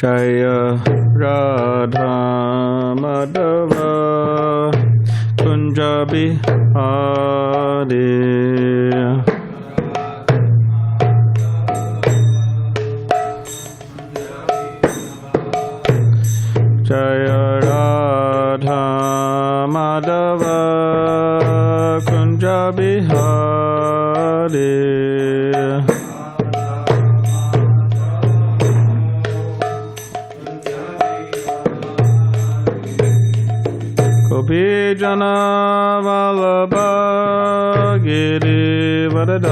Jaya Radha Madhava Kunja Bihari Jaya Radha Madhava Kunja Bihari Gopijana Vallabha Giri Varadari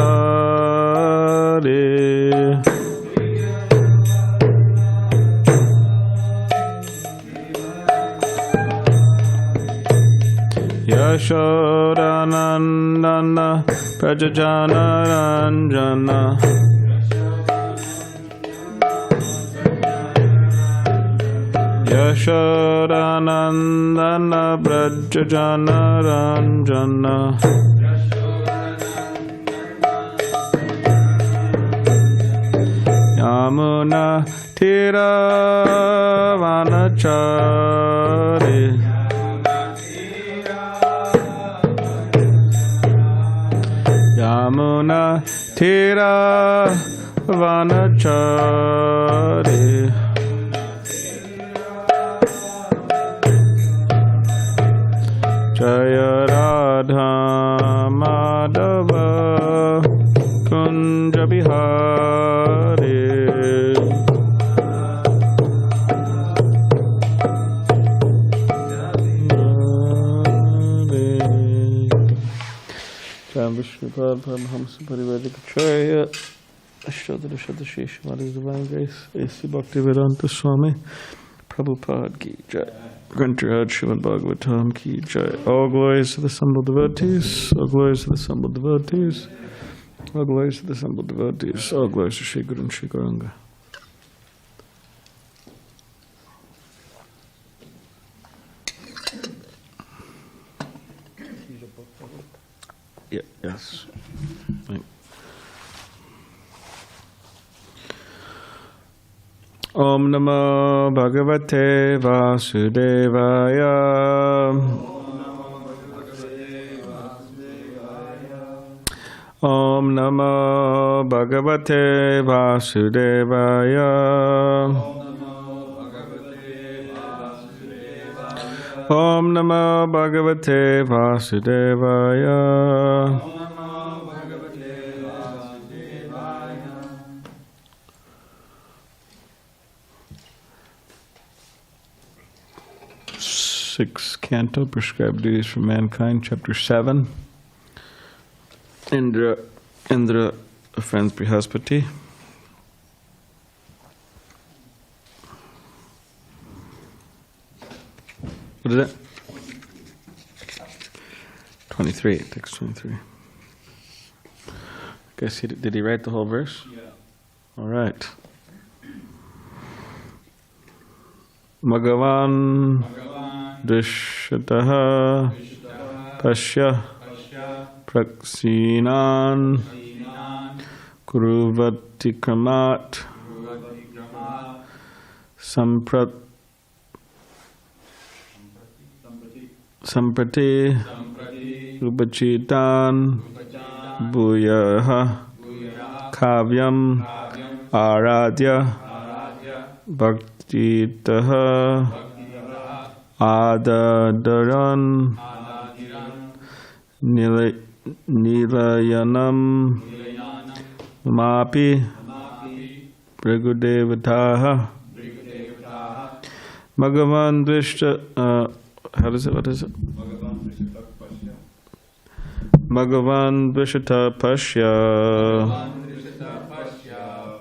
Yashodanandana Prajajana Ranjana Yashodanandana Prajajana Ranjana Yamuna Tira Vanachari Yamuna Tira Vanachari Jaya Radha Madhava Kunja Bihari Jam Vishnupada Paramahamsa Parivedikacharya Ashtadara Shadashi Shrimad Divine Grace A.C. Bhakti Vedanta Swami Prabhupada Ki Jai Grantaraj Srimad Bhagavatam Ki Jai. All glories to the assembled devotees. All glories to the assembled devotees. All glories to the assembled devotees. All glories to Shri Guru and Shri Gauranga. Yeah, yes. Right. Om Namo Bhagavate Vasudevaya. Om Namo Bhagavate Vasudevaya. Om Namo Bhagavate Vasudevaya. Sixth Canto, Prescribed Duties for Mankind, Chapter 7. Indra offends Brihaspati. What is it? 23, text 23. Guess did he write the whole verse? Yeah. All right. Bhagavan Drishyataha Pasya Praksinan Kuruvati Kramat Samprati Upachitan Bhuyaha Kavyam Aradhya Bhaktitaha Adadaran Nilayanam Mapi Brigudevataha Bhagavan Drishta what is it? Bhagavan Vishata Pasya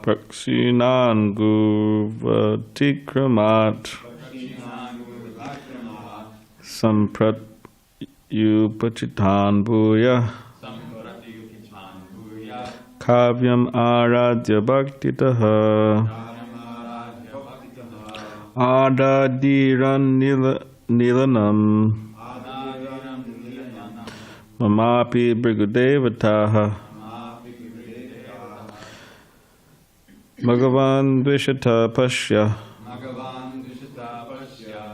Praksinan Guvatikramat Samprat Yupachitan Bhuya Kavyam Aradhya Bhaktitaha Adadiran Nilanam Mamapi Brigudevataha Bhagavan Vishata Pasya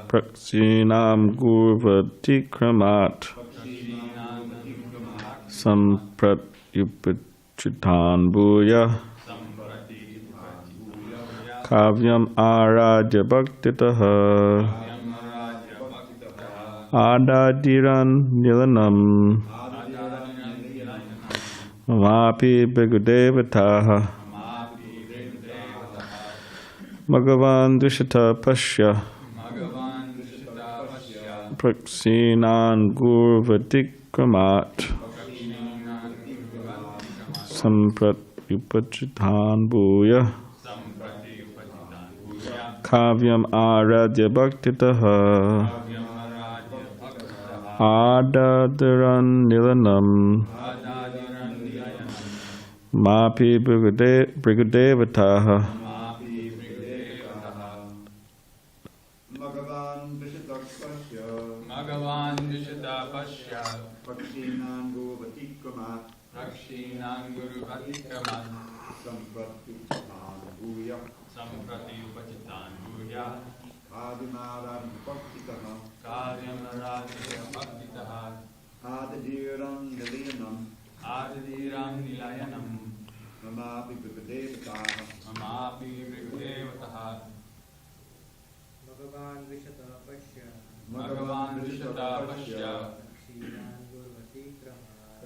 Praksinam Gurvatikramat Sampratyupachitan Bhuya Kavyam Aradya Bhaktitaha Adadiran Nilanam Mamapi Bhagudevataha Bhagavan Dvishata Pasya Praksinan Gurvatikramat Sampratyupachitan Bhuya Kavyam Aradya Bhaktitaha Adadiran Nilanam Mapi Brigudevataha Bhagavan Vishatapasya Praksinan Gurvatikramat Sampratyupachitan Bhuya Kavyam Aradya Bhaktitaha Adadiran Nilayanam Mamapi Brigudevataha Bhagavan Vishatapasya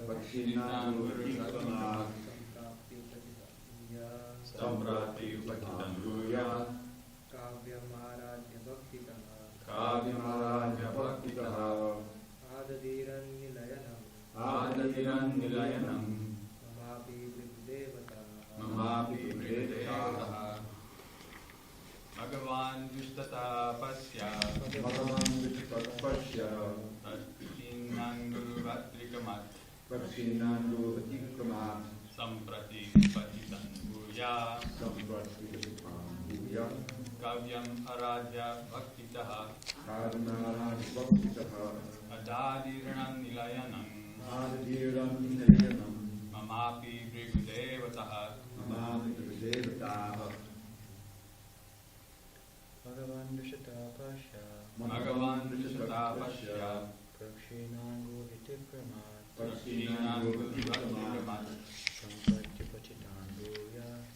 Praksinan Gurvatikramat Sampratyupachitan Bhuya Kavyam Aradya Bhaktitaha Adadiran Nilayanam Mamapi Brigudevataha Bhagavan Vishatapasya Praksinan Gurvatikramat Sampratyupachitan Bhuya Kavyam Aradya Bhaktitaha Adadiran Nilayanam Mamapi Brigudevataha Bhagavan Vishatapasya Praksinan Gurvatikramat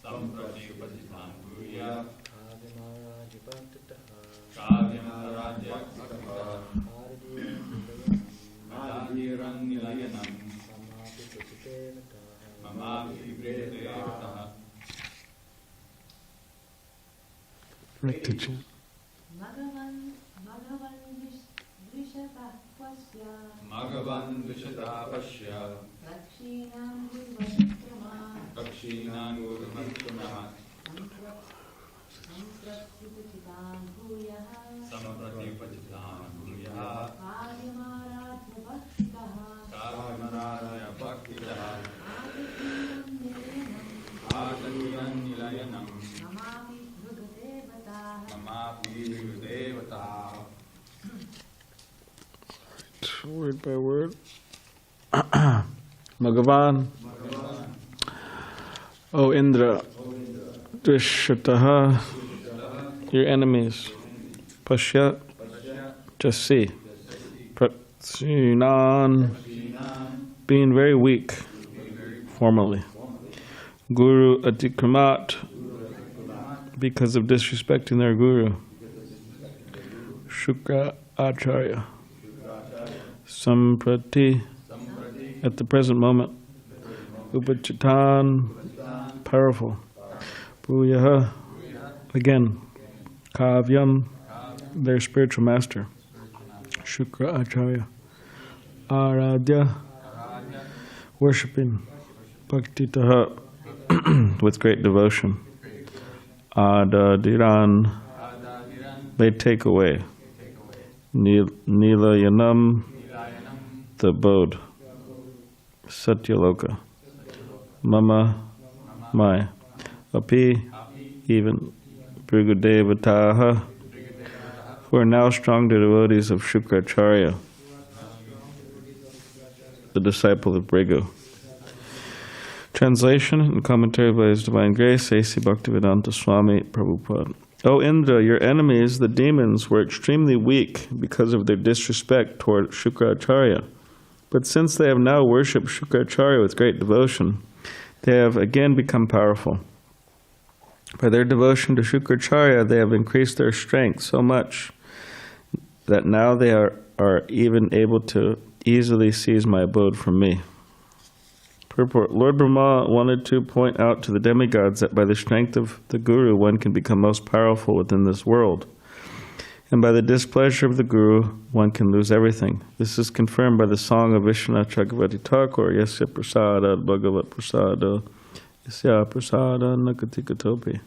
Sampratyupachitan Bhuya Kavyam Aradya Bhaktitaha Adadiran Nilayanam Mamapi Brigudevataha. Right teaching. Bhagavan Vishatapasya Praksinan Gurvatikramat Sampratyupachitan Bhuya Kavyam Aradya Bhaktitaha Adadiran Nilayanam Mamapi Brigudevataha. Word by word. Bhagavan, O Indra, Drishataha, your enemies, Pasya, just see, Praksinan, being very weak, formally, Guru Atikramat, because of disrespecting their Guru, Shukra Acharya, Samprati, at the present moment, Upachitan, powerful, Bhuyaha, again, Kavyam, their spiritual master, Shukra Acharya, Aradya, worshipping, Bhaktitaha, with great devotion, Adadiran, they take away, Nilayanam, the abode, Satyaloka, Mama, my, Api, even, Brigudevataha, who are now strong devotees of Shukracharya, the disciple of Brigu. Translation and commentary by His Divine Grace, A.C. Bhaktivedanta Swami Prabhupada. O Indra, your enemies, the demons, were extremely weak because of their disrespect toward Shukracharya. But since they have now worshipped Shukracharya with great devotion, they have again become powerful. By their devotion to Shukracharya, they have increased their strength so much that now they are even able to easily seize my abode from me. Purport. Lord Brahmā wanted to point out to the demigods that by the strength of the Guru, one can become most powerful within this world. And by the displeasure of the Guru, one can lose everything. This is confirmed by the song of Vishwanath Chakravarti Thakur, Yasya Prasada Bhagavat Prasada, Yasya Prasada Nakati Katopi.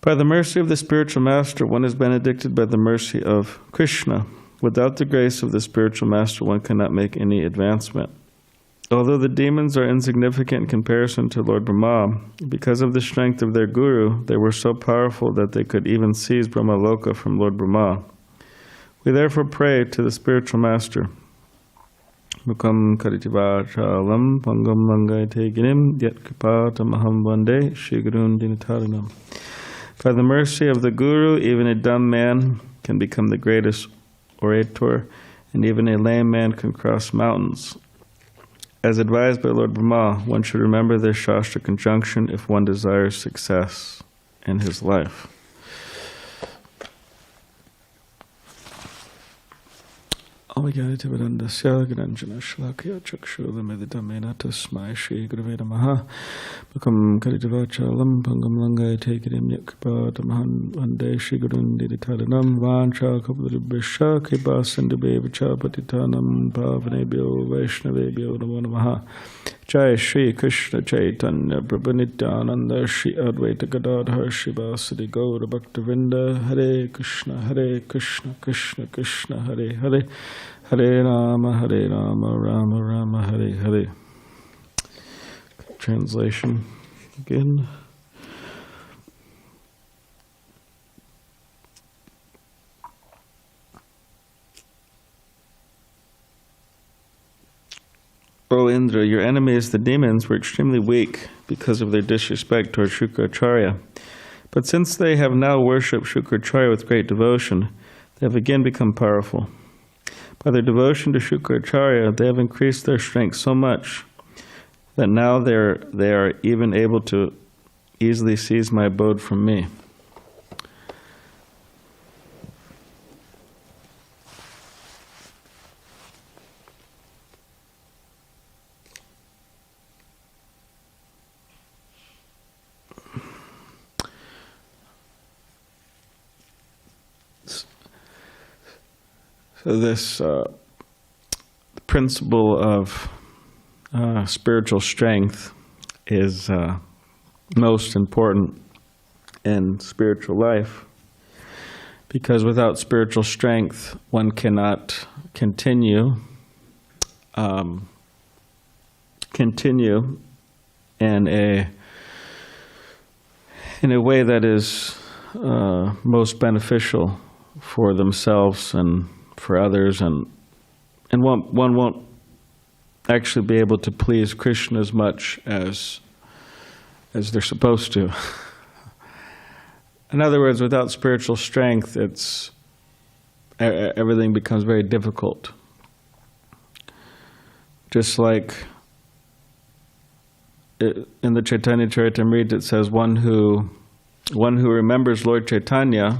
By the mercy of the spiritual master, one is benedicted by the mercy of Krishna. Without the grace of the spiritual master, one cannot make any advancement. Although the demons are insignificant in comparison to Lord Brahmā, because of the strength of their Guru, they were so powerful that they could even seize Brahmaloka from Lord Brahmā. We therefore pray to the spiritual master. Mukam karitivachalam pangam langaite ginim yat kripatamaham vande shigurun dinataranam. By the mercy of the Guru, even a dumb man can become the greatest orator, and even a lame man can cross mountains. As advised by Lord Brahmā, one should remember this śāstric injunction if one desires success in his life. Avagaditavarandasya Granjana Shlakya Chakshulamadidamena Tasmai Shri Gurave Namaha Bhakam Karitavachalam Pangam Langai Tekirim Yakpadamahan Vande Shri Gurundiditaranam Vancha Kapuribhisha Kipa Sindhubevacha Patitanam Pavanebhyo Vaishnavebhyo Namo Namaha Jai Shri Krishna Chaitanya Prabhu Nityananda Shri Advaita Gadadhar Shivasadi Gaura Bhaktavinda Hare Krishna Krishna Krishna Hare Hare Hare Rama Rama Rama Hare Hare. Translation again. O Indra, your enemies, the demons, were extremely weak because of their disrespect toward Shukracharya. But since they have now worshipped Shukracharya with great devotion, they have again become powerful. By their devotion to Shukracharya, they have increased their strength so much that now they are even able to easily seize my abode from me. So this principle of spiritual strength is most important in spiritual life, because without spiritual strength, one cannot continue in a way that is most beneficial for themselves and for others, and one won't actually be able to please Krishna as much as they're supposed to. In other words, without spiritual strength, everything becomes very difficult. Just like in the Chaitanya Charitamrita, it says, one who remembers Lord Chaitanya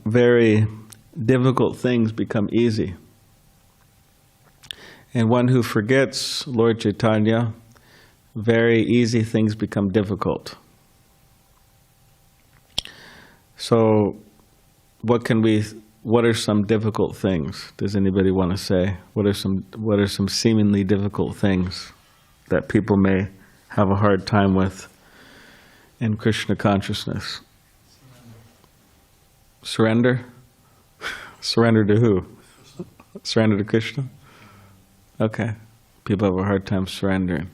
very difficult things become easy. And one who forgets Lord Chaitanya, very easy things become difficult. So what are some difficult things? Does anybody want to say? What are some seemingly difficult things that people may have a hard time with in Krishna consciousness? Surrender? Surrender to who? Surrender to Krishna? Okay. People have a hard time surrendering.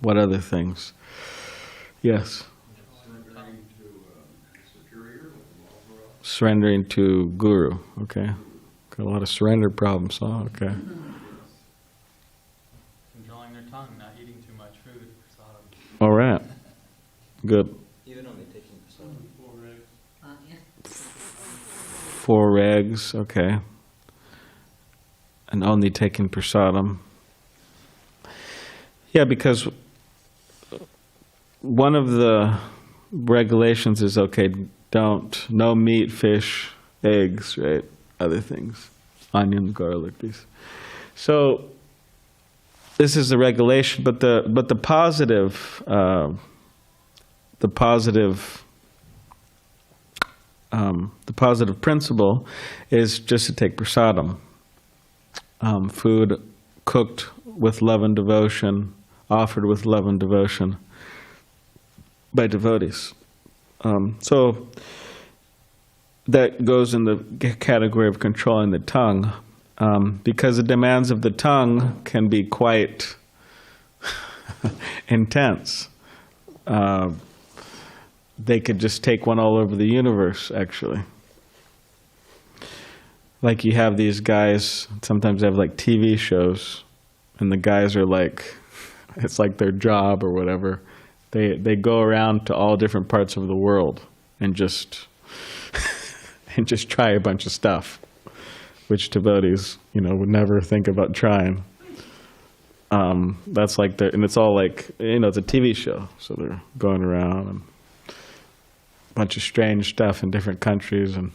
What other things? Yes? Surrendering to superior, like the law. Surrendering to Guru. Okay. Got a lot of surrender problems, huh? Okay. Controlling their tongue, not eating too much food. All right. Good. Even only taking prasadam. 4 eggs, okay. And only taking prasadam. Yeah, because one of the regulations is, okay, no meat, fish, eggs, right? Other things, onion, garlic, these. So this is the regulation, but the positive principle is just to take prasadam, food cooked with love and devotion, offered with love and devotion by devotees. So that goes in the category of controlling the tongue, because the demands of the tongue can be quite intense. They could just take one all over the universe, actually. Like you have these guys, sometimes they have like TV shows, and the guys are like, it's like their job or whatever. They go around to all different parts of the world and just try a bunch of stuff, which devotees, would never think about trying. That's like and it's all like, it's a TV show, so they're going around and a bunch of strange stuff in different countries, and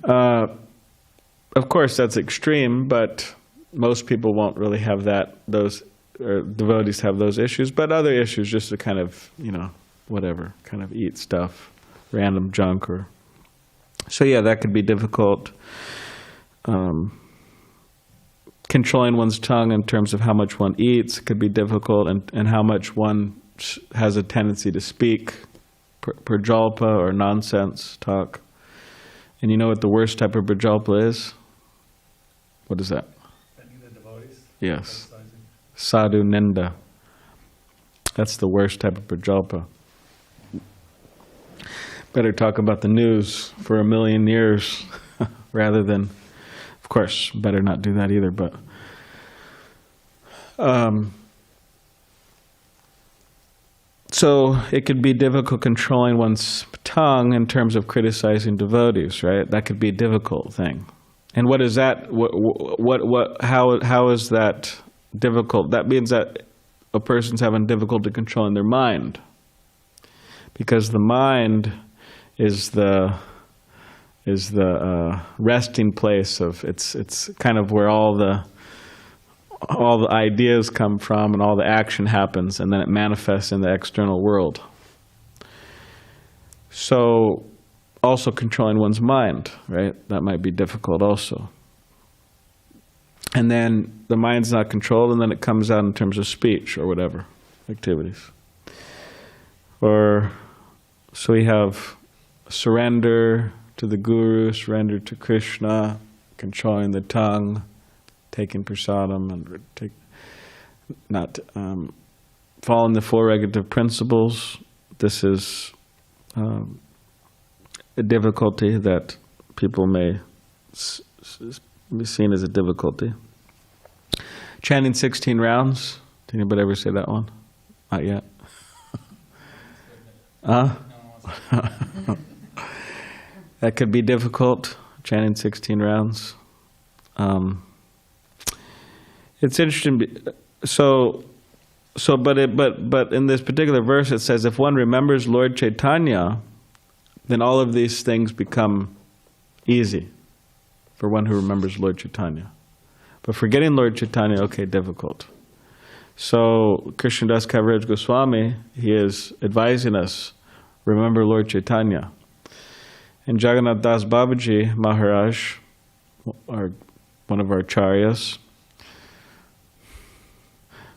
of course that's extreme, but most people won't really have those devotees have those issues, but other issues just to kind of, whatever, kind of eat stuff, random junk, or so yeah, that could be difficult. Controlling one's tongue in terms of how much one eats could be difficult, and how much one has a tendency to speak prajalpa or nonsense talk. And you know what the worst type of prajalpa is? What is that? Yes. Sadhu ninda. That's the worst type of prajalpa. Better talk about the news for 1,000,000 years rather than, of course, better not do that either, but so it could be difficult controlling one's tongue in terms of criticizing devotees, right? That could be a difficult thing. And what is that? How is that difficult? That means that a person's having difficulty controlling their mind, because the mind is the resting place of it's kind of where all the ideas come from and all the action happens, and then it manifests in the external world. So also controlling one's mind, right? That might be difficult also. And then the mind's not controlled, and then it comes out in terms of speech or whatever activities. Or so we have surrender to the Guru, surrender to Krishna, controlling the tongue, taking prasadam, and not following the 4 regulative principles. This is a difficulty that people may be seen as a difficulty. Chanting 16 rounds. Did anybody ever say that one? Not yet. That could be difficult, chanting 16 rounds. It's interesting. But in this particular verse it says, if one remembers Lord Chaitanya, then all of these things become easy for one who remembers Lord Chaitanya. But forgetting Lord Chaitanya, okay, difficult. So Krishnadas Kaviraj Goswami, he is advising us, remember Lord Chaitanya. And Jagannath Das Babaji Maharaj, one of our acharyas,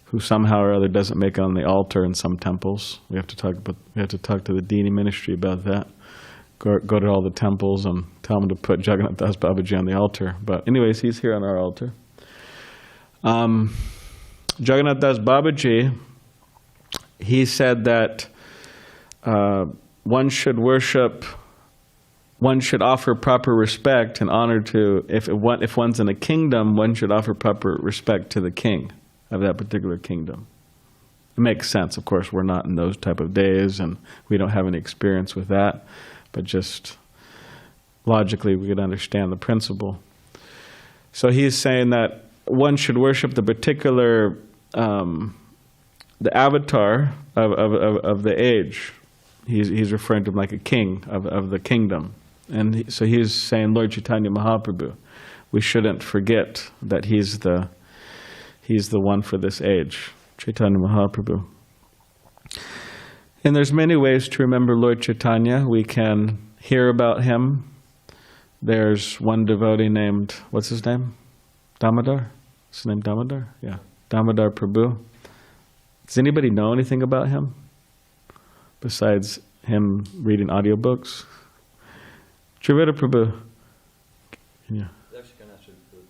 who somehow or other doesn't make it on the altar in some temples. We have to talk to the Dini ministry about that. Go to all the temples and tell them to put Jagannath Das Babaji on the altar. But anyways, he's here on our altar. Jagannath Das Babaji, he said that one should one should offer proper respect and honor to, if one's in a kingdom, one should offer proper respect to the king of that particular kingdom. It makes sense. Of course, we're not in those type of days, and we don't have any experience with that, but just logically we could understand the principle. So he's saying that one should worship the particular, the avatar of the age. He's referring to him like a king of the kingdom. And so he's saying, Lord Chaitanya Mahaprabhu, we shouldn't forget that he's the one for this age, Chaitanya Mahaprabhu. And there's many ways to remember Lord Chaitanya. We can hear about him. There's one devotee named, what's his name? Damodar? Is his name Damodar? Yeah. Damodar Prabhu. Does anybody know anything about him besides him reading audiobooks? Triveda Prabhu. Yeah. A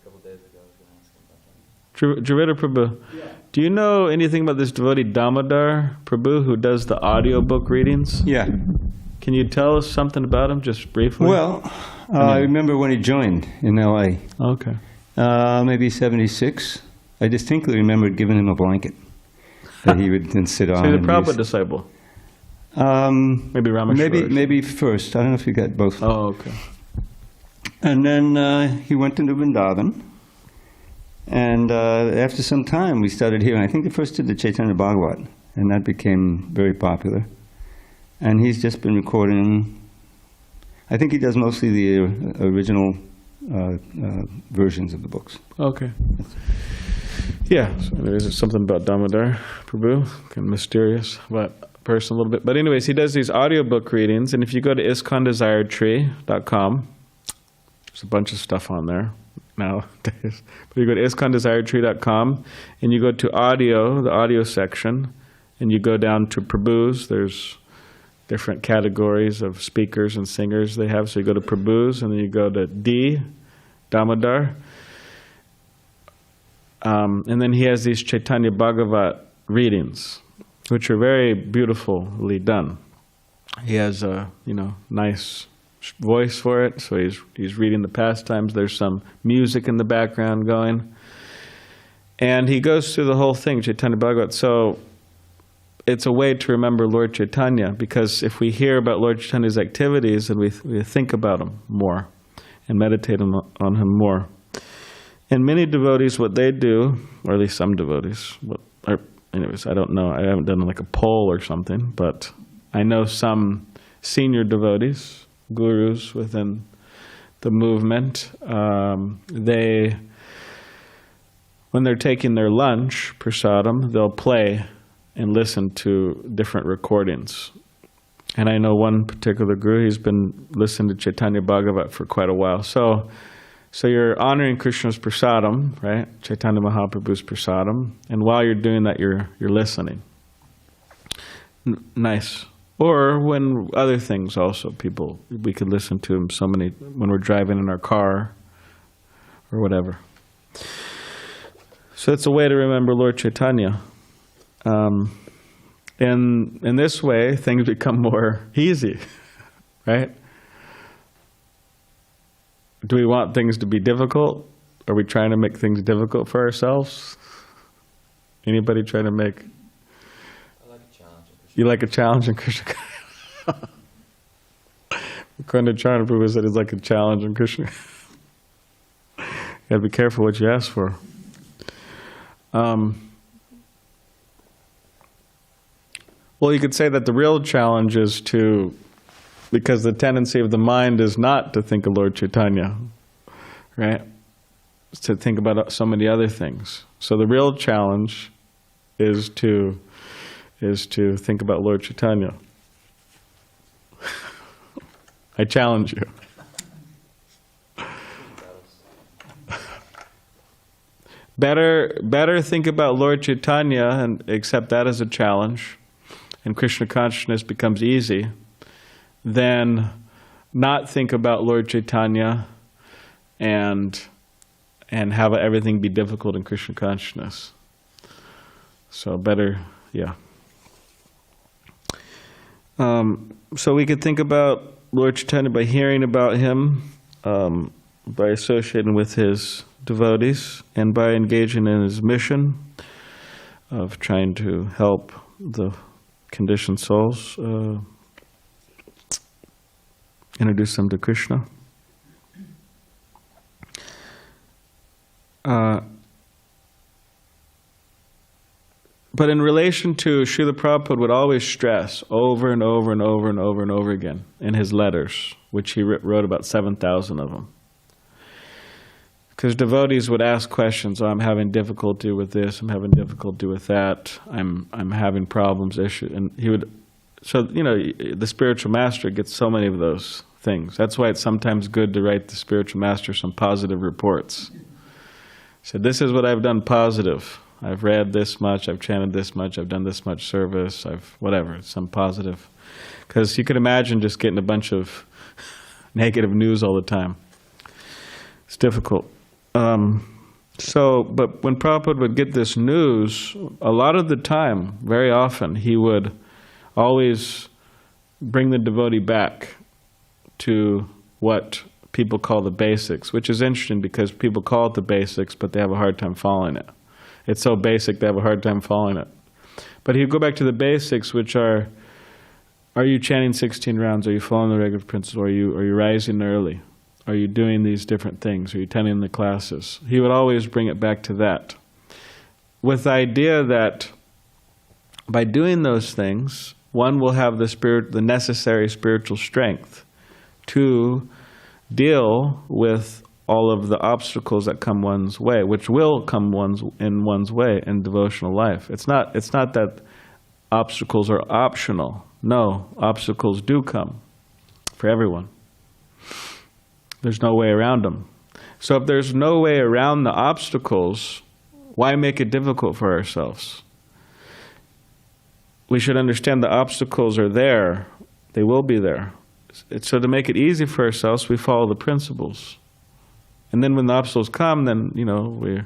couple days ago, I was going to ask him about that. Triveda Prabhu. Yeah. Do you know anything about this devotee Damodar Prabhu who does the audiobook readings? Yeah. Can you tell us something about him, just briefly? Well, I remember when he joined in L.A. Okay. Maybe 76. I distinctly remember giving him a blanket that he would then sit on. So he's a and Prabhupada use. disciple. Maybe Rameshwar. Maybe first. I don't know if he got both. Oh, okay. And then he went into Vrindavan. And after some time, we started hearing, I think they first did the Chaitanya Bhagavatam, and that became very popular. And he's just been recording, I think he does mostly the original versions of the books. Okay. Yeah, so there's something about Damodar Prabhu, kind of mysterious, but person a little bit. But anyways, he does these audiobook readings, and if you go to ISKCONDesiretree.com, there's a bunch of stuff on there nowadays. But you go to ISKCONDesiretree.com, and you go to audio, the audio section, and you go down to Prabhus. There's different categories of speakers and singers they have. So you go to Prabhus, and then you go to D, Damodar. And then he has these Chaitanya Bhagavat readings, which are very beautifully done. He has a nice voice for it, so he's reading the pastimes. There's some music in the background going, and he goes through the whole thing, Chaitanya Bhagavat. So it's a way to remember Lord Chaitanya, because if we hear about Lord Chaitanya's activities, then we think about him more and meditate on him more. And many devotees, what they do, or at least some devotees, anyways, I don't know, I haven't done like a poll or something, but I know some senior devotees, gurus within the movement, when they're taking their lunch, prasadam, they'll play and listen to different recordings. And I know one particular guru, he's been listening to Chaitanya Bhagavat for quite a while. So you're honoring Krishna's prasadam, right? Chaitanya Mahaprabhu's prasadam. And while you're doing that, you're listening. Nice. Or when other things also, we could listen to them when we're driving in our car or whatever. So it's a way to remember Lord Chaitanya. And in this way, things become more easy, right? Do we want things to be difficult? Are we trying to make things difficult for ourselves? Anybody trying to make... I like a challenge in Krishna. You like a challenge in Krishna? According to Charna Prabhu said it's like a challenge in Krishna. You gotta be careful what you ask for. Well, you could say that the real challenge is because the tendency of the mind is not to think of Lord Chaitanya, right? It's to think about so many other things. So the real challenge is to think about Lord Chaitanya. I challenge you. Better think about Lord Chaitanya and accept that as a challenge, and Krishna consciousness becomes easy, than not think about Lord Chaitanya and have everything be difficult in Krishna consciousness. So better, yeah. So we could think about Lord Chaitanya by hearing about him, by associating with his devotees, and by engaging in his mission of trying to help the conditioned souls, introduce them to Krishna. But in relation to Srila Prabhupada would always stress over and over and over and over and over again in his letters, which he wrote about 7,000 of them. Because devotees would ask questions, oh, I'm having difficulty with this, I'm having difficulty with that, I'm having problems, issues, and he would, so, you know, the spiritual master gets so many of those things. That's why it's sometimes good to write the spiritual master some positive reports. So this is what I've done positive. I've read this much, I've chanted this much, I've done this much service, I've whatever, some positive. Because you could imagine just getting a bunch of negative news all the time. It's difficult. But when Prabhupada would get this news, a lot of the time, very often, he would always bring the devotee back to what people call the basics, which is interesting because people call it the basics, but they have a hard time following it. It's so basic they have a hard time following it. But he'd go back to the basics, which are you chanting 16 rounds? Are you following the regular principles? Are you rising early? Are you doing these different things? Are you attending the classes? He would always bring it back to that, with the idea that by doing those things, one will have the necessary spiritual strength to deal with all of the obstacles that come one's way, which will come in one's way in devotional life. It's not that obstacles are optional. No, obstacles do come for everyone. There's no way around them. So if there's no way around the obstacles, why make it difficult for ourselves? We should understand the obstacles are there. They will be there. So to make it easy for ourselves, we follow the principles. And then when the obstacles come, then, you know, we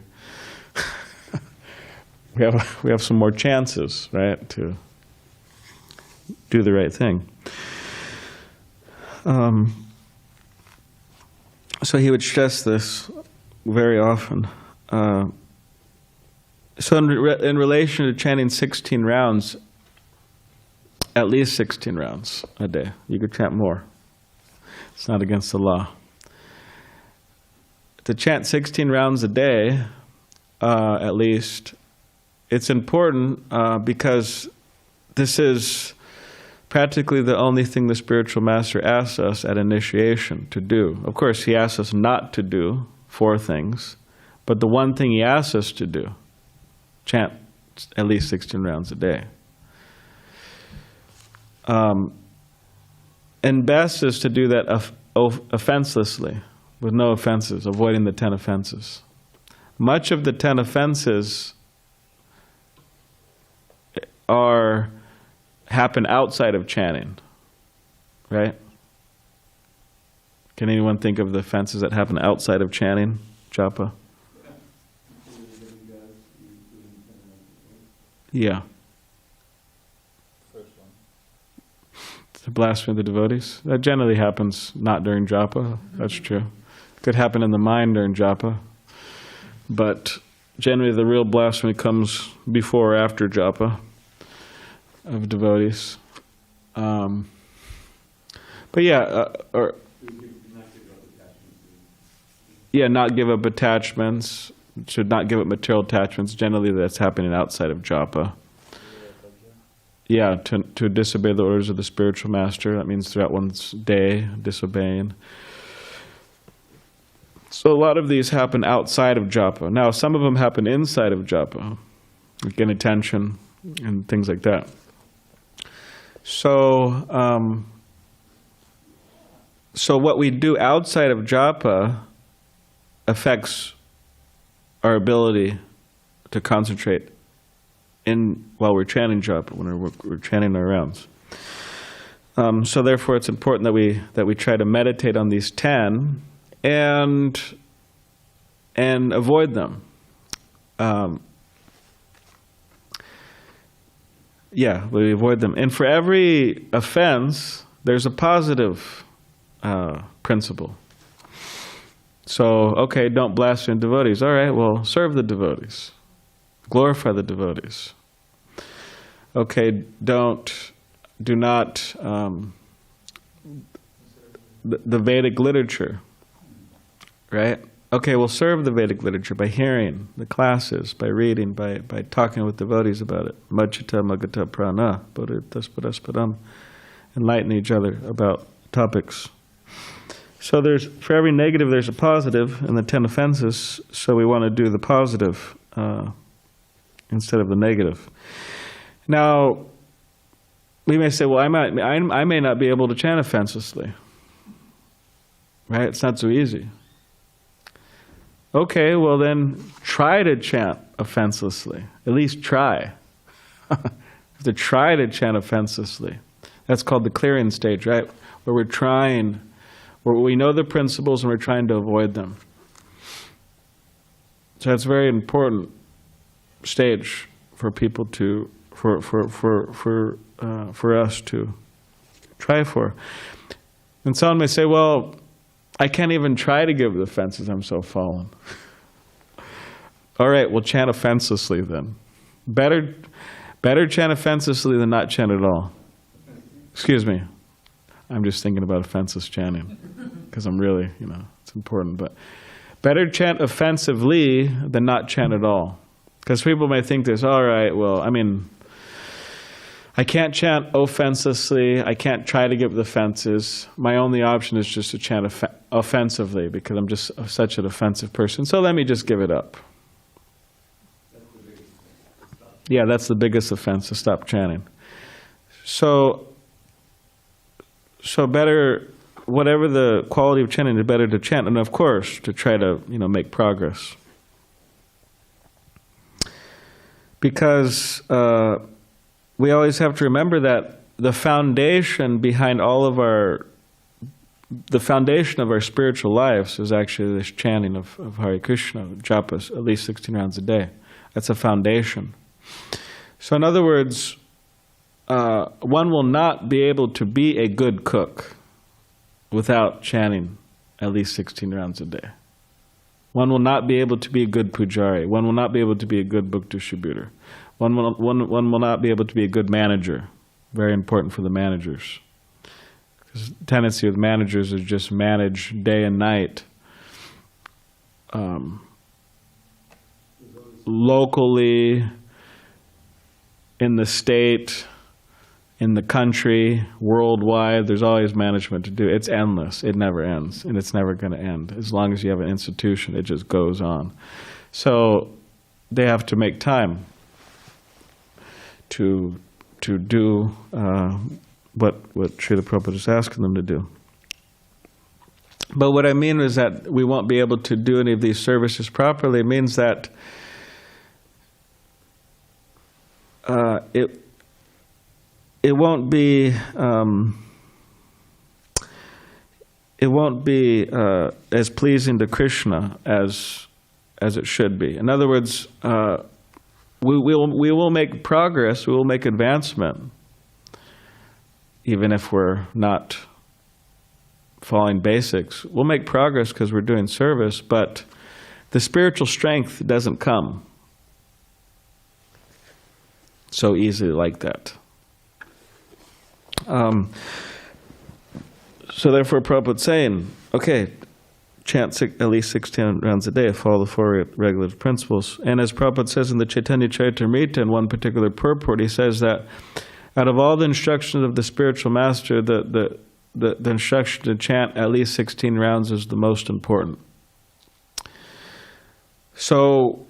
have some more chances, right, to do the right thing. So he would stress this very often. So in relation to chanting 16 rounds, at least 16 rounds a day. You could chant more. It's not against the law. To chant 16 rounds a day, at least, it's important because this is practically the only thing the spiritual master asks us at initiation to do. Of course, he asks us not to do 4 things, but the one thing he asks us to do, chant at least 16 rounds a day. And best is to do that offenselessly, with no offenses, avoiding the 10 offenses. Much of the 10 offenses happen outside of chanting, right? Can anyone think of the offenses that happen outside of chanting, japa? Yeah. First one. The blasphemy of the devotees. That generally happens not during japa. That's true. Could happen in the mind during japa, but generally the real blasphemy comes before or after japa of devotees. But yeah, not give up attachments. Should not give up material attachments. Generally, that's happening outside of japa. Yeah, to disobey the orders of the spiritual master. That means throughout one's day, disobeying. So a lot of these happen outside of japa. Now, some of them happen inside of japa, like inattention and things like that. So, so what we do outside of japa affects our ability to concentrate while we're chanting japa, when we're chanting our rounds. So therefore, it's important that we try to meditate on these 10 and avoid them. We avoid them. And for every offense, there's a positive principle. So, okay, don't blaspheme devotees. All right, well, serve the devotees. Glorify the devotees. Okay, do not, the Vedic literature, right? Okay, we'll serve the Vedic literature by hearing the classes, by reading, by talking with devotees about it. Majjhita Magata Prana, Bodhitaspadaspadam, enlighten each other about topics. So for every negative there's a positive in the 10 offenses, so we want to do the positive instead of the negative. Now, we may say, well, I may not be able to chant offenselessly. Right? It's not so easy. Okay, well then try to chant offenselessly. At least try. You have to try to chant offenselessly. That's called the clearing stage, right? Where we're trying, where we know the principles and we're trying to avoid them. So that's a very important stage for people to, for us to try for. And someone may say, well, I can't even try to give the offenses, I'm so fallen. All right, well, chant offenselessly then. Better chant offenselessly than not chant at all. Excuse me. I'm just thinking about offenseless chanting because I'm really, it's important. But better chant offensively than not chant at all. Because people may think this, all right, well, I can't chant offensively. I can't try to give the offenses. My only option is just to chant offensively because I'm just such an offensive person. So let me just give it up. Yeah, that's the biggest offense, to stop chanting. So better, whatever the quality of chanting, the better to chant. And of course, to try to, make progress. Because we always have to remember that the foundation behind the foundation of our spiritual lives is actually this chanting of Hare Krishna, japas, at least 16 rounds a day. That's a foundation. So in other words, one will not be able to be a good cook without chanting at least 16 rounds a day. One will not be able to be a good pujari. One will not be able to be a good book distributor. One will not be able to be a good manager. Very important for the managers. Because the tendency with managers is just manage day and night. Locally, in the state, in the country, worldwide, there's always management to do. It's endless. It never ends, and it's never going to end. As long as you have an institution, it just goes on. So they have to make time to do what Srila Prabhupada is asking them to do. But what I mean is that we won't be able to do any of these services properly. It means that it won't be as pleasing to Krishna as it should be. In other words, we will make progress, we will make advancement, even if we're not following basics. We'll make progress because we're doing service, but the spiritual strength doesn't come so easily like that. So therefore Prabhupada's saying, okay, chant at least 16 rounds a day, follow the 4 regulative principles. And as Prabhupada says in the Chaitanya Charitamrita, in one particular purport, he says that out of all the instructions of the spiritual master, the instruction to chant at least 16 rounds is the most important. So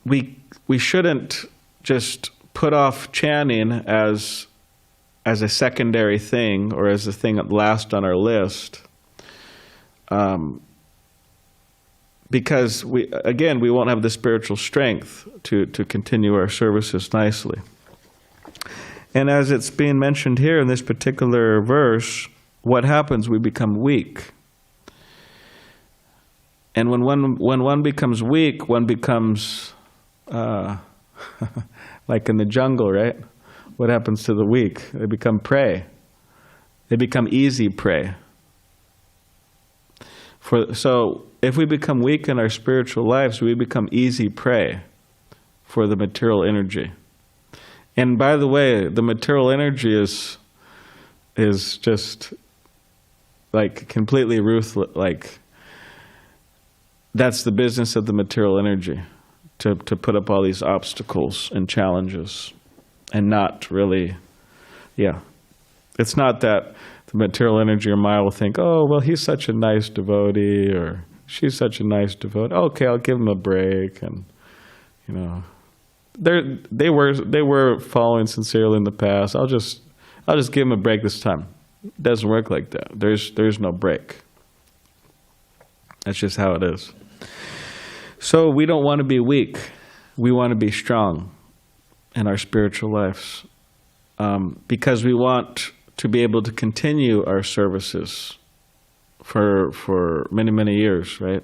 we shouldn't just put off chanting as a secondary thing or as a thing last on our list, because we won't have the spiritual strength to continue our services nicely. And as it's being mentioned here in this particular verse, what happens? We become weak. And when one becomes weak, one becomes like in the jungle, right? What happens to the weak? They become prey. They become easy prey. So if we become weak in our spiritual lives, we become easy prey for the material energy. And by the way, the material energy is just like completely ruthless. Like, that's the business of the material energy, to put up all these obstacles and challenges, and not really, it's not that the material energy or Maya will think, oh, well, he's such a nice devotee, or she's such a nice devotee. Okay, I'll give him a break, and they were following sincerely in the past. I'll just give them a break this time. It doesn't work like that. There's no break. That's just how it is. So we don't want to be weak. We want to be strong in our spiritual lives, because we want to be able to continue our services for many, many years, right?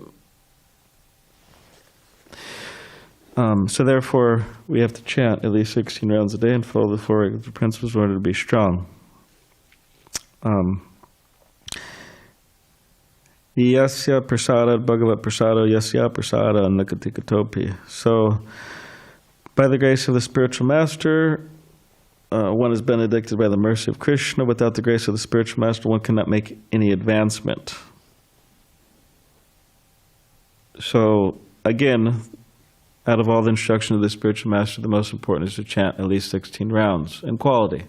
So therefore, we have to chant at least 16 rounds a day and follow the four principles in order to be strong. Yasya prasada bhagavat prasada yasya prasada nakatikatopi. So, by the grace of the spiritual master, one is benedicted by the mercy of Krishna. Without the grace of the spiritual master, one cannot make any advancement. So, again, out of all the instruction of the spiritual master, the most important is to chant at least 16 rounds, and quality.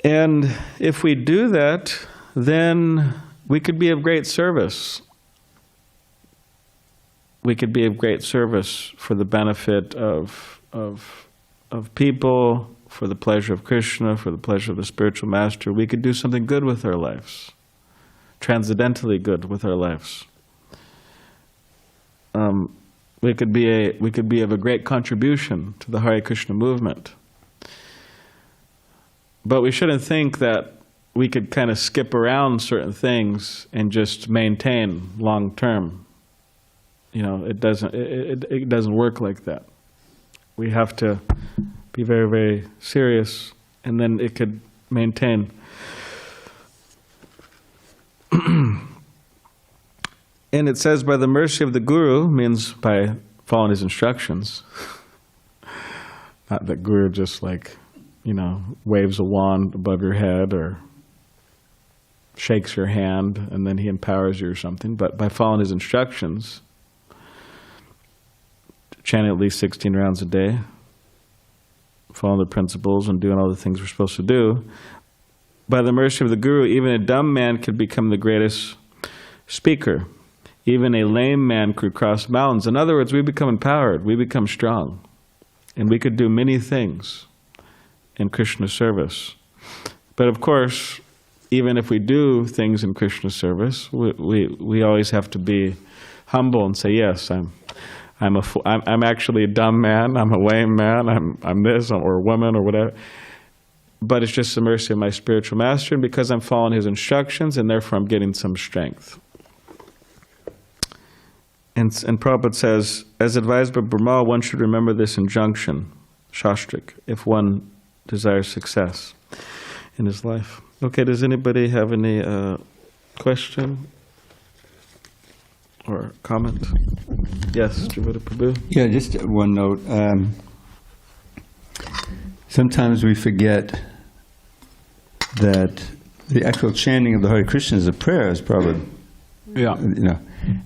And if we do that, then we could be of great service. We could be of great service for the benefit of people, for the pleasure of Krishna, for the pleasure of the spiritual master. We could do something good with our lives, transcendentally good with our lives. We could be of a great contribution to the Hare Krishna movement. But we shouldn't think that we could kind of skip around certain things and just maintain long term. It doesn't work like that. We have to be very, very serious, and then it could maintain. And it says, by the mercy of the Guru, means by following his instructions. Not that Guru just waves a wand above your head or shakes your hand and then he empowers you or something, but by following his instructions, chanting at least 16 rounds a day, following the principles and doing all the things we're supposed to do. By the mercy of the Guru, even a dumb man could become the greatest speaker. Even a lame man could cross mountains. In other words, we become empowered, we become strong, and we could do many things in Krishna service. But of course, even if we do things in Krishna service, we always have to be humble and say, yes, I'm actually a dumb man, I'm a lame man, I'm this, or a woman, or whatever. But it's just the mercy of my spiritual master, and because I'm following his instructions, and therefore I'm getting some strength. And Prabhupada says, as advised by Brahmā, one should remember this injunction, śāstric, if one desires success in his life. Okay, does anybody have any question or comment? Yes, Jivata Prabhu? Yeah, just one note. Sometimes we forget that the actual chanting of the Hare Krishna is a prayer, as Prabhupada. Yeah.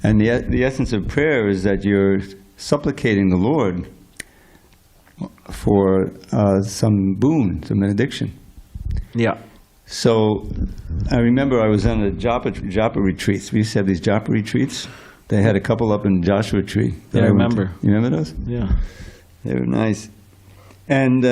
And the essence of prayer is that you're supplicating the Lord for some boon, some benediction. Yeah. So I remember I was on a japa retreats. We used to have these japa retreats. They had a couple up in Joshua Tree. Yeah, I remember. You remember those? Yeah. They were nice. And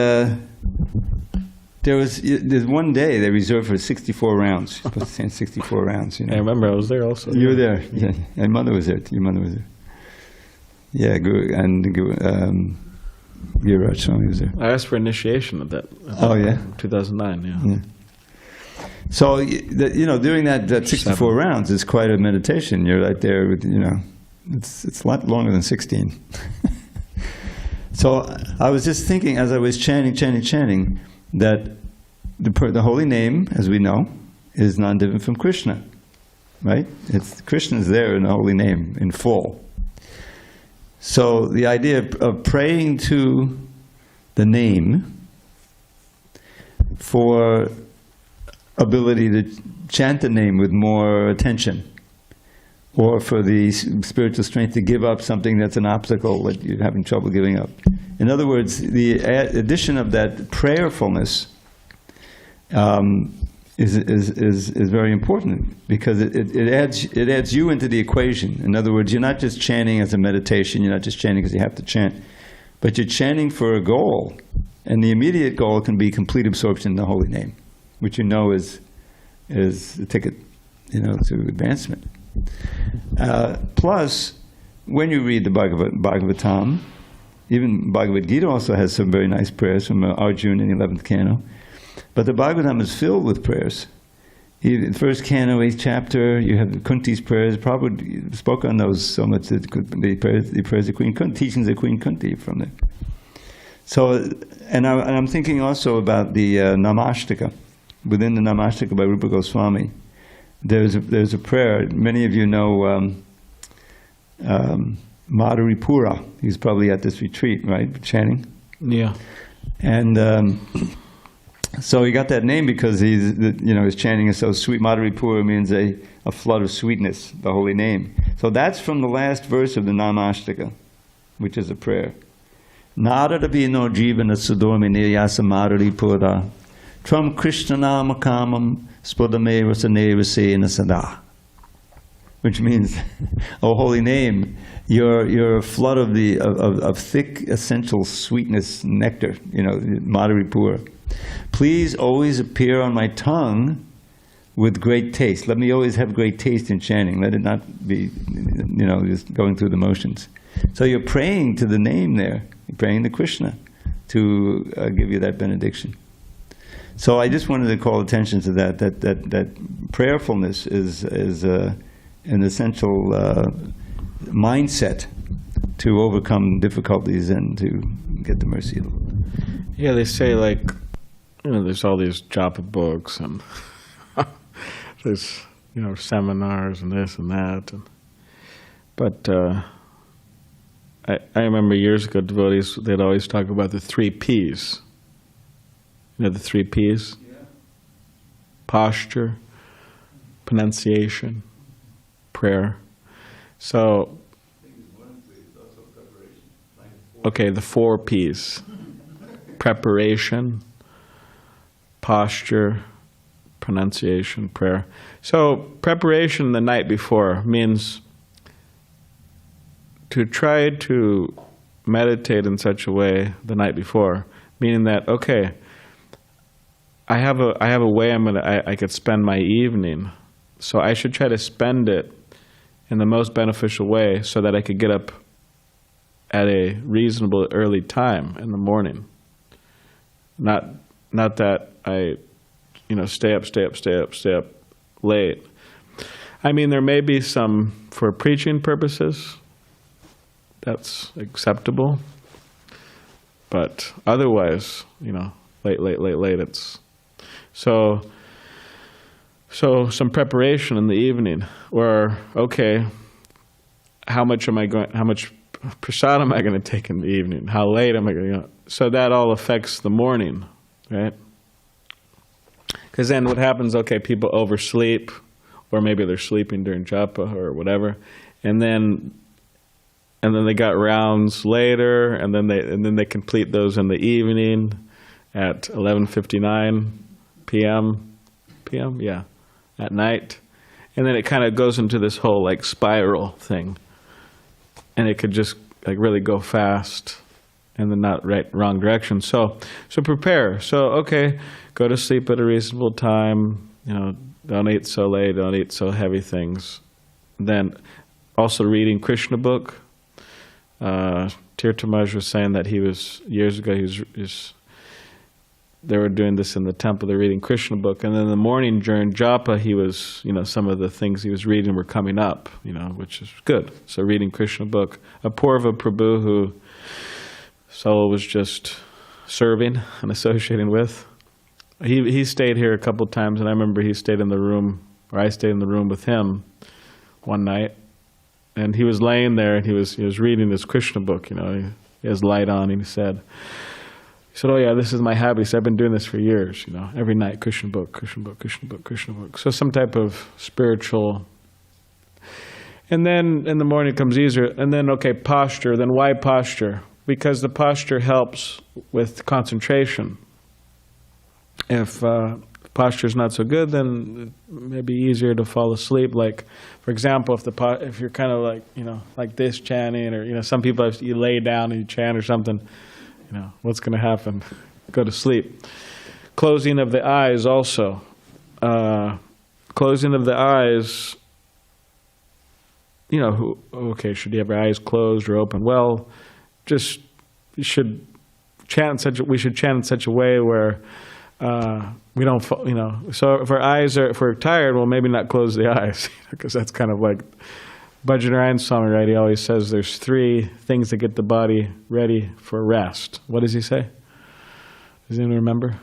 there's one day they reserved for 64 rounds. You're supposed to say 64 rounds. I remember, I was there also. You were there. Yeah. My mother was there. Your mother was there. Yeah, and Viraj Swami was there. I asked for initiation of that. Oh, yeah? 2009, Yeah. So, doing that 64 rounds is quite a meditation. You're right there with, it's a lot longer than 16. So I was just thinking as I was chanting, that the holy name, as we know, is non-different from Krishna, right? Krishna is there in the holy name, in full. So the idea of praying to the name for ability to chant the name with more attention, or for the spiritual strength to give up something that's an obstacle that you're having trouble giving up. In other words, the addition of that prayerfulness is very important, because it adds you into the equation. In other words, you're not just chanting as a meditation, you're not just chanting because you have to chant, but you're chanting for a goal, and the immediate goal can be complete absorption in the holy name, which you know is the ticket, to advancement. Plus, when you read the Bhagavatam, even Bhagavad Gita also has some very nice prayers from Arjuna in the 11th canto. But the Bhagavatam is filled with prayers. In the first canto, 8th chapter, you have Kunti's prayers. Prabhu spoke on those so much that the prayers of Queen Kunti, teachings of Queen Kunti from there. So, and I'm thinking also about the Namashtaka. Within the Namashtaka by Rupa Goswami, there's a prayer. Many of you know Madhuripura. He's probably at this retreat, right, chanting? Yeah. And so he got that name because his chanting is so sweet. Madhuripura means a flood of sweetness, the holy name. So that's from the last verse of the Namashtaka, which is a prayer. Naradabhino jivana sudormi niyasa madhuripura tram Krishna nama kamam spodame rasane rasena sada. Which means, oh holy name, you're a flood of thick essential sweetness, nectar, Madhuripura. Please always appear on my tongue with great taste. Let me always have great taste in chanting. Let it not be, just going through the motions. So you're praying to the name there. You're praying to Krishna to give you that benediction. So I just wanted to call attention to that prayerfulness is an essential mindset to overcome difficulties and to get the mercy of the Lord. Yeah, they say there's all these japa books and there's seminars and this and that, but I remember years ago devotees, they'd always talk about the 3 P's. The 3 P's? Yeah. Posture, pronunciation, prayer. So, okay, the 4 P's. Preparation, posture, pronunciation, prayer. So preparation the night before means to try to meditate in such a way the night before, meaning that, okay, I have a way I could spend my evening, so I should try to spend it in the most beneficial way so that I could get up at a reasonable early time in the morning. Not that I, stay up late. I mean, there may be some, for preaching purposes, that's acceptable. But otherwise, late, it's... So some preparation in the evening. Or, okay, how much prasad am I going to take in the evening? How late am I going to... So that all affects the morning, right? Because then what happens, okay, people oversleep, or maybe they're sleeping during japa or whatever, and then they got rounds later, and then they complete those in the evening at 11:59 p.m. Yeah, at night, and then it kind of goes into this whole spiral thing, and it could just really go fast. And then not wrong direction. So prepare. So, okay, go to sleep at a reasonable time. Don't eat so late. Don't eat so heavy things. Then also reading Krishna book. Tirthamaj was saying that years ago, they were doing this in the temple. They're reading Krishna book. And then in the morning during japa, he was, some of the things he was reading were coming up, which is good. So reading Krishna book. Apurva Prabhu, who Saul was just serving and associating with. he stayed here a couple times, and I remember he stayed in the room, or I stayed in the room with him one night, and he was laying there, and he was reading this Krishna book, you know, he has light on, and he said, oh yeah, this is my habit. He said, I've been doing this for years, you know, every night, Krishna book, Krishna book, Krishna book, Krishna book. So some type of spiritual. And then in the morning it comes easier, and then, okay, posture. Then why posture? Because the posture helps with concentration. If posture is not so good, then it may be easier to fall asleep. Like, for example, if you're kind of like, you know, like this chanting, or, you know, some people, if you lay down and you chant or something, you know, what's going to happen? Go to sleep. Closing of the eyes also. Closing of the eyes, you know, okay, should you have your eyes closed or open? Well, just we should chant in such a way where we don't, you know. So if we're tired, well, maybe not close the eyes, because that's kind of like Bhajanarayan Swami, right? He always says there's 3 things that get the body ready for rest. What does he say? Does anyone remember?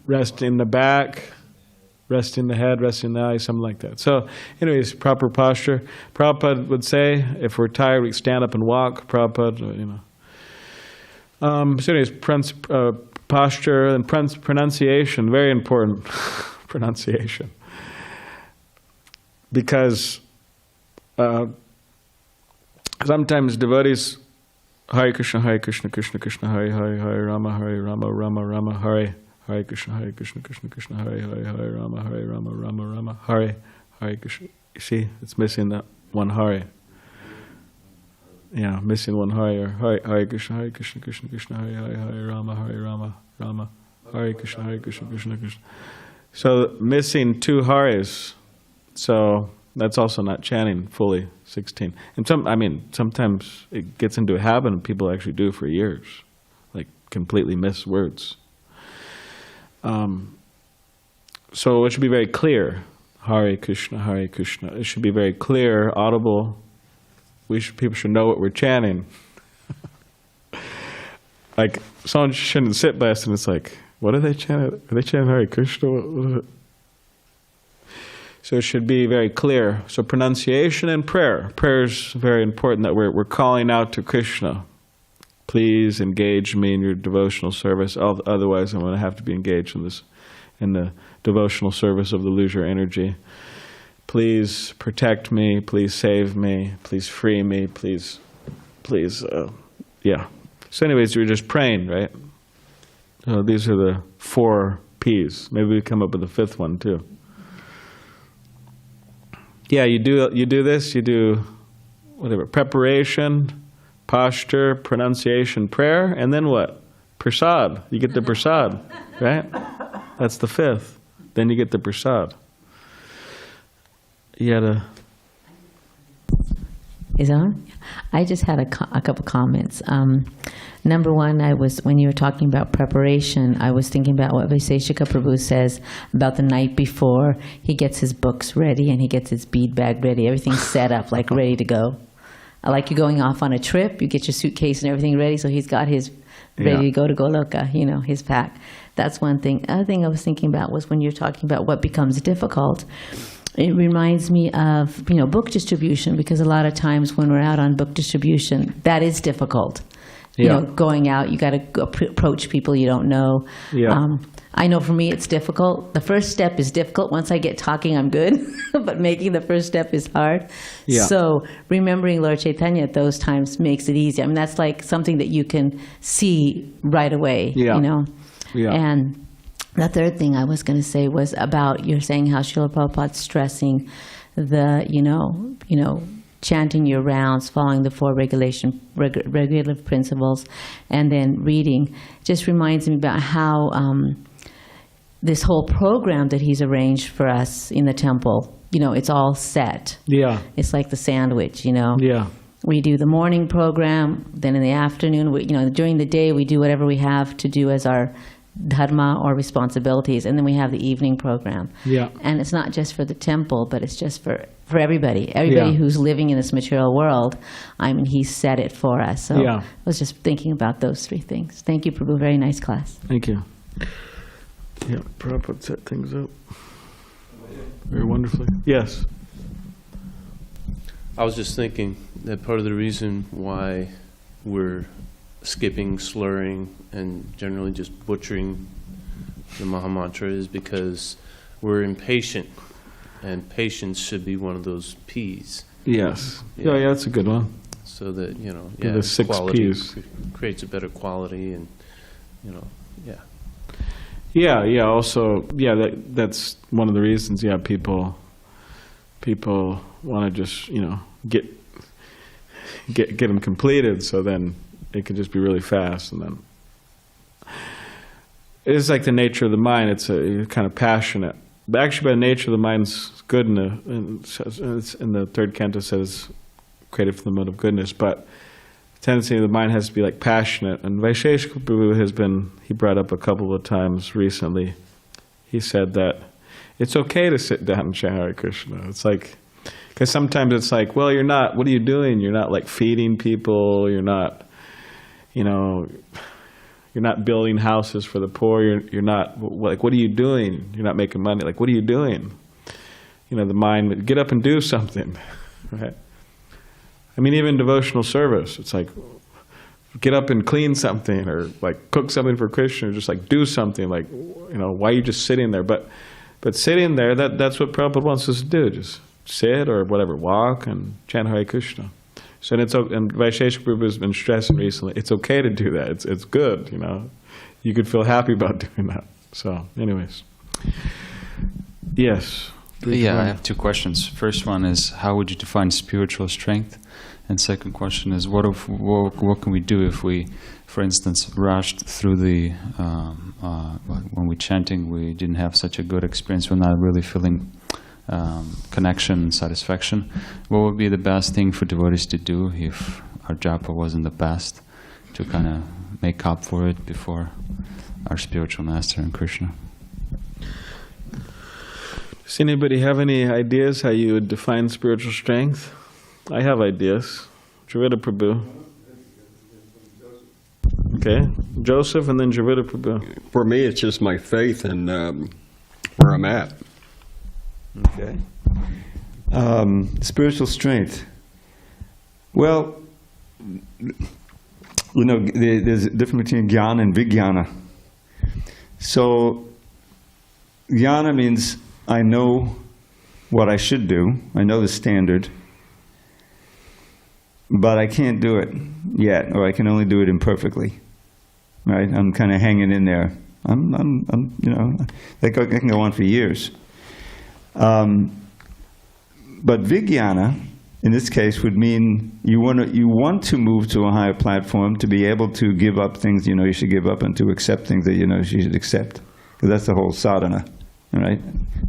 Resting the back, resting the head, resting the eyes, something like that. So anyways, proper posture. Prabhupada would say, if we're tired, we stand up and walk. Prabhupada, you know. So anyways, posture and pronunciation, very important. Pronunciation. Because sometimes devotees, Hare Krishna, Krishna Krishna, Hare Hare, Hare Rama, Rama Rama, Hare Hare Krishna, Krishna Krishna, Hare Hare, Hare Rama, Rama, Hare Krishna. You see, it's missing that one Hare. Yeah, missing one Hare. Hare Krishna, Krishna Krishna, Hare Hare, Hare Rama, Rama, Hare Krishna, Krishna Krishna. So missing 2 Hares. So that's also not chanting fully 16. And sometimes it gets into a habit, and people actually do for years, like completely miss words. So it should be very clear. Hare Krishna, Hare Krishna. It should be very clear, audible. People should know what we're chanting. Like, someone shouldn't sit by us and it's like, what are they chanting? Are they chanting Hare Krishna? What is it? So it should be very clear. So pronunciation and prayer. Prayer is very important, that we're calling out to Krishna. Please engage me in your devotional service. Otherwise, I'm going to have to be engaged in the devotional service of the illusory energy. Please protect me. Please save me. Please free me. Please, yeah. So anyways, we're just praying, right? So these are the 4 P's. Maybe we come up with a 5th one too. Yeah, you do this. You do whatever, preparation, posture, pronunciation, prayer, and then what? Prasad. You get the prasad, right? That's the 5th. Then you get the prasad. You had a... Is it on? I just had a couple comments. Number one, when you were talking about preparation, I was thinking about what Vaiseshika Prabhu says about the night before. He gets his books ready and he gets his bead bag ready. Everything's set up, like ready to go. Like you're going off on a trip, you get your suitcase and everything ready, so he's got his ready to go to Goloka, his pack. That's one thing. Other thing I was thinking about was when you're talking about what becomes difficult, it reminds me of, book distribution, because a lot of times when we're out on book distribution, that is difficult. Going out, you got to approach people you don't know. Yeah. I know for me it's difficult. The first step is difficult. Once I get talking, I'm good. But making the first step is hard. Yeah. So remembering Lord Chaitanya at those times makes it easy. I mean, that's like something that you can see right away, Yeah. And the third thing I was going to say was about, you're saying how Srila Prabhupada's stressing the, chanting your rounds, following the 4 regulative principles, and then reading. Just reminds me about how this whole program that he's arranged for us in the temple, it's all set. Yeah. It's like the sandwich, Yeah. We do the morning program, then in the afternoon, during the day we do whatever we have to do as our dharma or responsibilities, and then we have the evening program. Yeah. And it's not just for the temple, but it's just for for everybody who's living in this material world. I mean, he said it for us. So Yeah. I was just thinking about those three things. Thank you, Prabhu. Very nice class. Thank you. Yeah, Prabhupada set things up very wonderfully. Yes. I was just thinking that part of the reason why we're skipping, slurring, and generally just butchering the Mahamantra is because we're impatient, and patience should be one of those P's. Yes. Yeah. Yeah, that's a good one. So that, The 6 quality Ps. creates a better quality, and, Yeah, also, that's one of the reasons, people want to just, get them completed, so then it can just be really fast, and then it's like the nature of the mind. It's kind of passionate, but actually, by the nature of the mind's good. It's in the third canto says, created from the mode of goodness. But the tendency of the mind has to be like passionate. And Vaisheshika Prabhu he brought up a couple of times recently. He said that it's okay to sit down and chant Hare Krishna. It's like, because sometimes it's like, well, you're not. What are you doing? You're not like feeding people. You're not, you're not building houses for the poor. You're not, like, what are you doing? You're not making money. Like, what are you doing? The mind, get up and do something, right? I mean, even devotional service, it's like, get up and clean something, or like cook something for Krishna, or just like do something. Like, why are you just sitting there? But sitting there, that's what Prabhupada wants us to do. Just sit or whatever, walk and chant Hare Krishna. So and Vaisheshika Prabhu has been stressing recently, it's okay to do that. It's good, You could feel happy about doing that. So, anyways. Yes. Yeah, I have two questions. First one is, how would you define spiritual strength? And second question is, what can we do if we, for instance, rushed through the, when we're chanting, we didn't have such a good experience, we're not really feeling connection and satisfaction. What would be the best thing for devotees to do if our japa wasn't the best, to kind of make up for it before our spiritual master and Krishna? Does anybody have any ideas how you would define spiritual strength? I have ideas. Javita Prabhu. Okay. Joseph and then Javita Prabhu. For me, it's just my faith and where I'm at. Okay. Spiritual strength. Well, there's a difference between jnana and vijnana. So, jnana means I know what I should do. I know the standard, but I can't do it yet, or I can only do it imperfectly. Right? I'm kind of hanging in there. That can go on for years. But vijnana, in this case, would mean you want to move to a higher platform to be able to give up things you should give up, and to accept things that you should accept. Because that's the whole sadhana, right?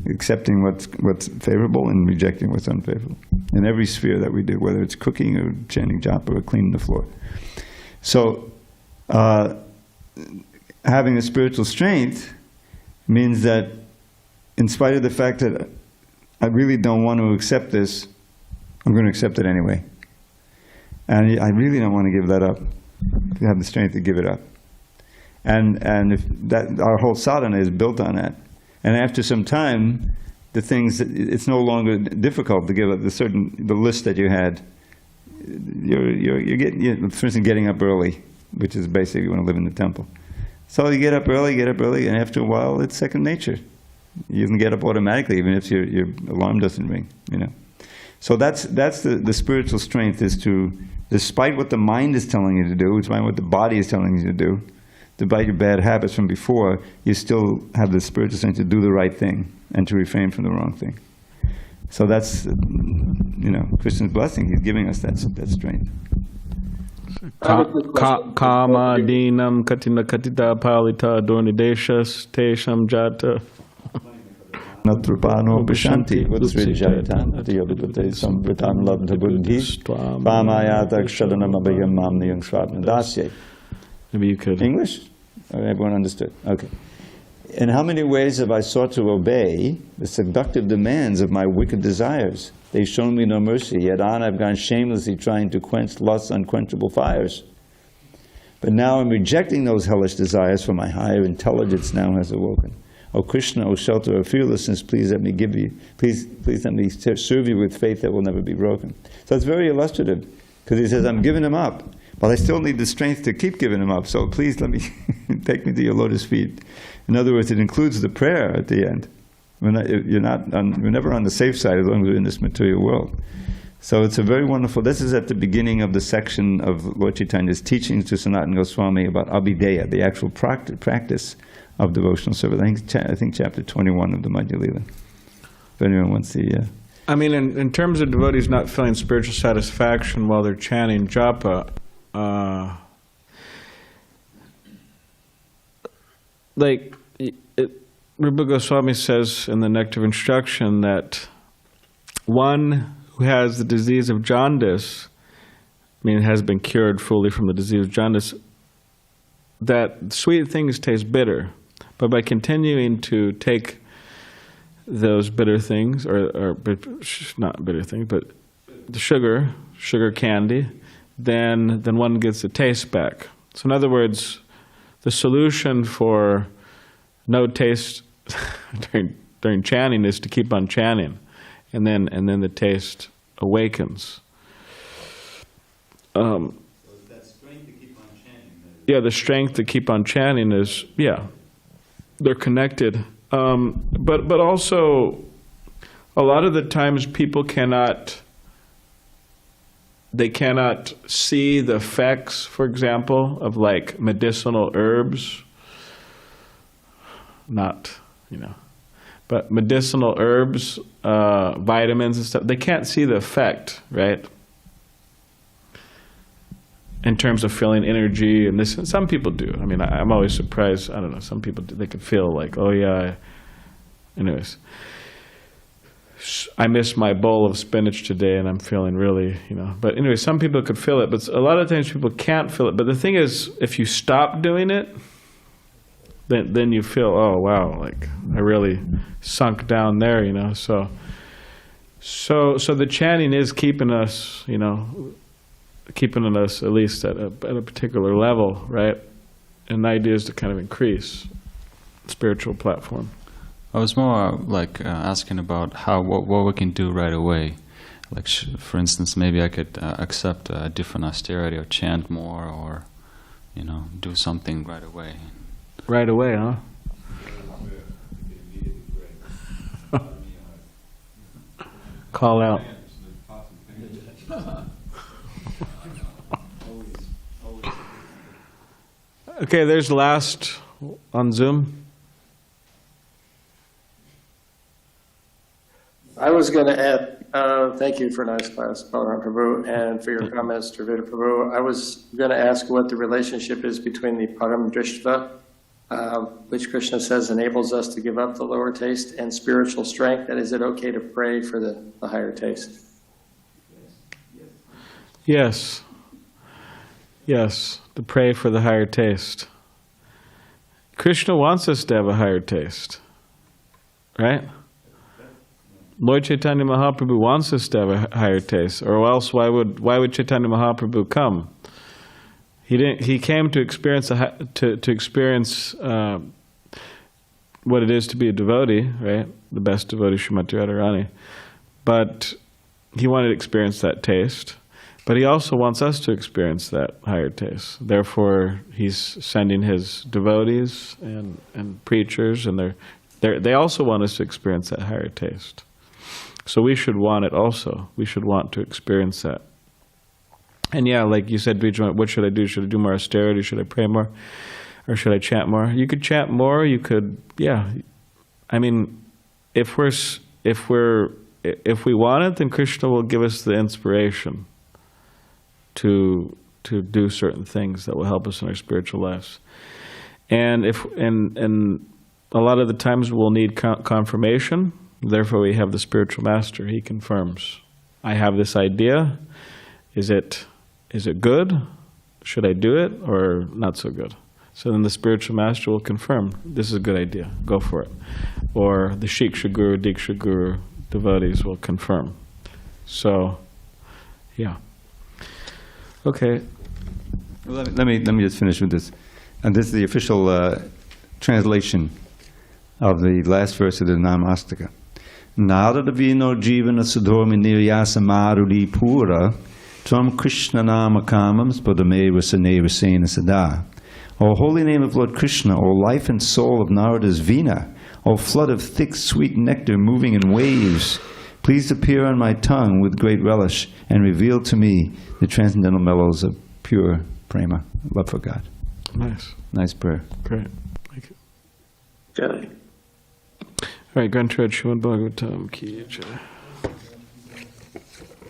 Accepting what's favorable and rejecting what's unfavorable. In every sphere that we do, whether it's cooking or chanting japa or cleaning the floor. So, having a spiritual strength means that in spite of the fact that I really don't want to accept this, I'm going to accept it anyway. And I really don't want to give that up. To have the strength to give it up. And if that, our whole sadhana is built on that. And after some time, it's no longer difficult to give up the list that you had. You're getting, for instance, getting up early, which is basically you want to live in the temple. So you get up early, and after a while, it's second nature. You can get up automatically, even if your alarm doesn't ring. So that's the spiritual strength, is to, despite what the mind is telling you to do, despite what the body is telling you to do, despite your bad habits from before, you still have the spiritual strength to do the right thing and to refrain from the wrong thing. So that's, Krishna's blessing. He's giving us that strength. Kama dinam katina katita palita dornideshas tesham jata. Natrupano Bishanti, Utsrijayatan, Atiyadupate Samvitan Labdha Buddhi, Pamayata Kshadanam Abhayam Mamniyam Shratnadasya. Maybe you could. English? Everyone understood? Okay. In how many ways have I sought to obey the seductive demands of my wicked desires? They've shown me no mercy, yet on I've gone shamelessly trying to quench lust's unquenchable fires. But now I'm rejecting those hellish desires, for my higher intelligence now has awoken. O Krishna, O shelter of fearlessness, please let me give you, please let me serve you with faith that will never be broken. So it's very illustrative, because he says, I'm giving him up, but I still need the strength to keep giving him up, so please let me take me to your lotus feet. In other words, it includes the prayer at the end. You're never on the safe side as long as you're in this material world. So it's a very wonderful, this is at the beginning of the section of Lord Chaitanya's teachings to Sanatana Goswami about Abhideya, the actual practice of devotional service. I think chapter 21 of the Madhya Lila. If anyone wants the... I mean, in terms of devotees not feeling spiritual satisfaction while they're chanting japa, Rupa Goswami says in the Nectar of Instruction that one who has the disease of jaundice, has been cured fully from the disease of jaundice, that sweet things taste bitter. But by continuing to take those bitter things, or not bitter things, but the sugar candy, then one gets the taste back. So in other words, the solution for no taste during chanting is to keep on chanting, and then the taste awakens. So it's that strength to keep on chanting. Yeah, the strength to keep on chanting is, they're connected. But also, a lot of the times people cannot see the effects, for example, of like medicinal herbs. But medicinal herbs, vitamins and stuff, they can't see the effect, right? In terms of feeling energy and this, some people do. I'm always surprised. I don't know. Some people they can feel like, oh yeah. Anyways, I missed my bowl of spinach today, and I'm feeling really, But anyway, some people could feel it, but a lot of times people can't feel it. But the thing is, if you stop doing it, then you feel, oh wow, like I really sunk down there, So the chanting is keeping us, keeping us at least at a particular level, right? And the idea is to kind of increase spiritual platform. I was more asking about what we can do right away. Like, for instance, maybe I could accept a different austerity or chant more, or do something right away. Right away, huh? Call out. Okay, there's last on Zoom. I was going to add, thank you for a nice class, Balaram Prabhu, and for your comments, Trivita Prabhu. I was going to ask what the relationship is between the Param Drishtva, which Krishna says enables us to give up the lower taste, and spiritual strength, and is it okay to pray for the higher taste? Yes. Yes, to pray for the higher taste. Krishna wants us to have a higher taste, right? Lord Chaitanya Mahaprabhu wants us to have a higher taste, or else why would Chaitanya Mahaprabhu come? He came to experience experience what it is to be a devotee, right? The best devotee, Srimati Radharani. But he wanted to experience that taste. But he also wants us to experience that higher taste. Therefore, he's sending his devotees and preachers, and they also want us to experience that higher taste. So we should want it also. We should want to experience that. And yeah, like you said, Vijay, what should I do? Should I do more austerity? Should I pray more? Or should I chant more? You could chant more. You could, yeah. If we want it, then Krishna will give us the inspiration to do certain things that will help us in our spiritual lives. And a lot of the times we'll need confirmation. Therefore, we have the spiritual master. He confirms, I have this idea. Is it good? Should I do it, or not so good? So then the spiritual master will confirm, this is a good idea, go for it. Or the Shiksha Guru, Diksha Guru devotees will confirm. So, yeah. Okay. Well, let me just finish with this. And this is the official translation of the last verse of the Namastika. Narada vino jivana sudhormi niryasa marudi pura tvam Krishna nama kamam spadame rasane rasena sada. O holy name of Lord Krishna, O life and soul of Narada's Vina, O flood of thick sweet nectar moving in waves, please appear on my tongue with great relish and reveal to me the transcendental mellows of pure prema, love for God. Nice. Nice prayer. Great. Thank you. Okay. All right, Granth Srimad Bhagavatam ki jai.